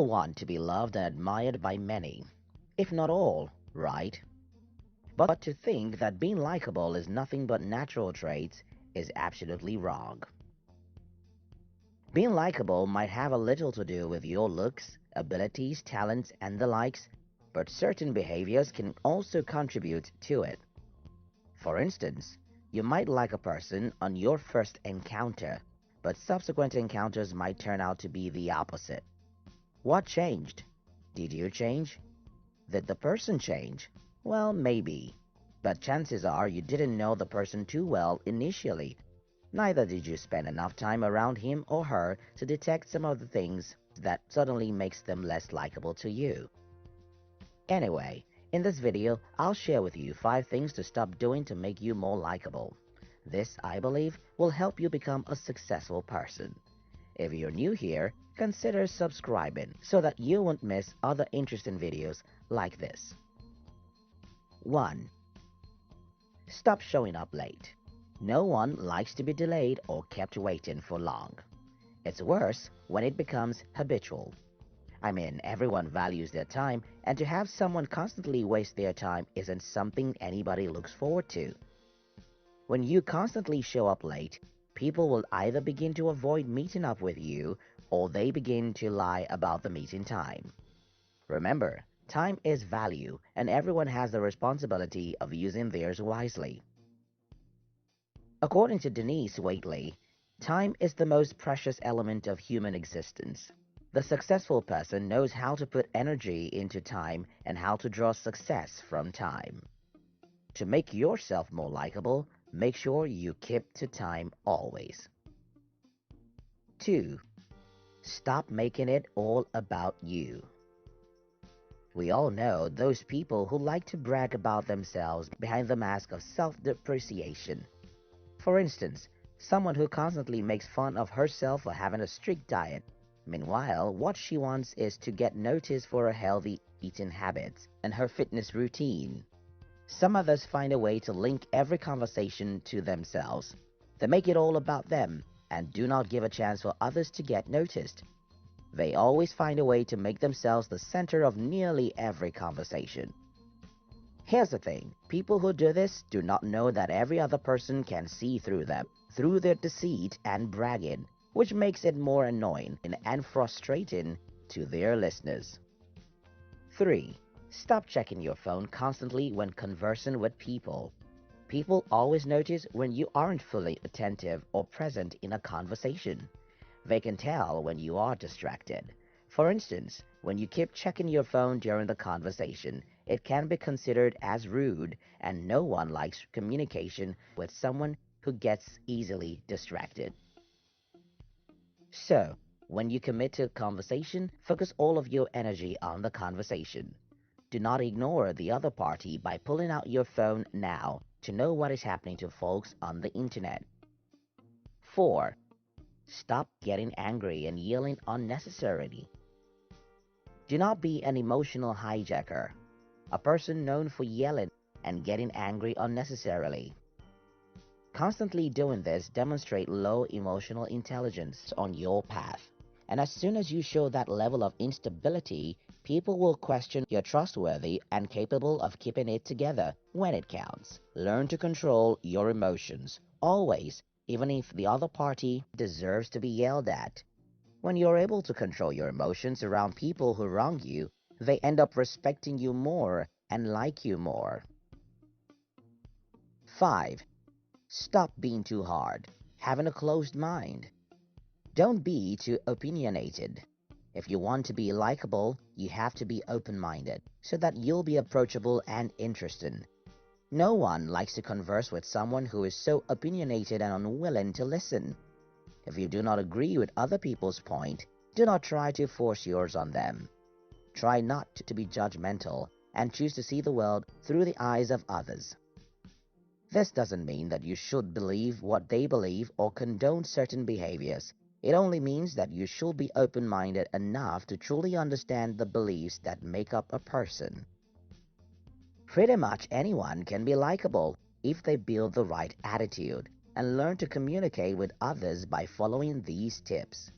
all want to be loved and admired by many, if not all, right? But to think that being likable is nothing but natural traits is absolutely wrong. Being likable might have a little to do with your looks, abilities, talents, and the likes, but certain behaviors can also contribute to it. For instance, you might like a person on your first encounter, but subsequent encounters might turn out to be the opposite. What changed? Did you change? Did the person change? Well, maybe. But chances are you didn't know the person too well initially. Neither did you spend enough time around him or her to detect some of the things that suddenly makes them less likable to you. Anyway, in this video, I'll share with you 5 things to stop doing to make you more likable. This, I believe, will help you become a successful person. If you're new here, consider subscribing so that you won't miss other interesting videos like this. 1. Stop showing up late. No one likes to be delayed or kept waiting for long. It's worse when it becomes habitual. I mean, everyone values their time, and to have someone constantly waste their time isn't something anybody looks forward to. When you constantly show up late, people will either begin to avoid meeting up with you or they begin to lie about the meeting time. Remember, time is value, and everyone has the responsibility of using theirs wisely. According to Denise Waitley, time is the most precious element of human existence. The successful person knows how to put energy into time and how to draw success from time. To make yourself more likable, make sure you keep to time always. 2. Stop making it all about you. We all know those people who like to brag about themselves behind the mask of self-depreciation. For instance, someone who constantly makes fun of herself for having a strict diet. Meanwhile, what she wants is to get noticed for her healthy eating habits and her fitness routine. Some others find a way to link every conversation to themselves. They make it all about them and do not give a chance for others to get noticed. They always find a way to make themselves the center of nearly every conversation. Here's the thing, people who do this do not know that every other person can see through them, through their deceit and bragging, which makes it more annoying and frustrating to their listeners. 3. Stop checking your phone constantly when conversing with people. People always notice when you aren't fully attentive or present in a conversation. They can tell when you are distracted. For instance, when you keep checking your phone during the conversation, it can be considered as rude, and no one likes communication with someone who gets easily distracted. So, when you commit to a conversation, focus all of your energy on the conversation. Do not ignore the other party by pulling out your phone now to know what is happening to folks on the internet. 4. Stop getting angry and yelling unnecessarily. Do not be an emotional hijacker, a person known for yelling and getting angry unnecessarily. Constantly doing this demonstrates low emotional intelligence on your path. And as soon as you show that level of instability, people will question you're trustworthy and capable of keeping it together when it counts. Learn to control your emotions, always, even if the other party deserves to be yelled at. When you're able to control your emotions around people who wrong you, they end up respecting you more and like you more. 5. Stop being too hard, having a closed mind. Don't be too opinionated. If you want to be likable, you have to be open-minded so that you'll be approachable and interesting. No one likes to converse with someone who is so opinionated and unwilling to listen. If you do not agree with other people's point, do not try to force yours on them. Try not to be judgmental and choose to see the world through the eyes of others. This doesn't mean that you should believe what they believe or condone certain behaviors. It only means that you should be open-minded enough to truly understand the beliefs that make up a person. Pretty much anyone can be likable if they build the right attitude and learn to communicate with others by following these tips.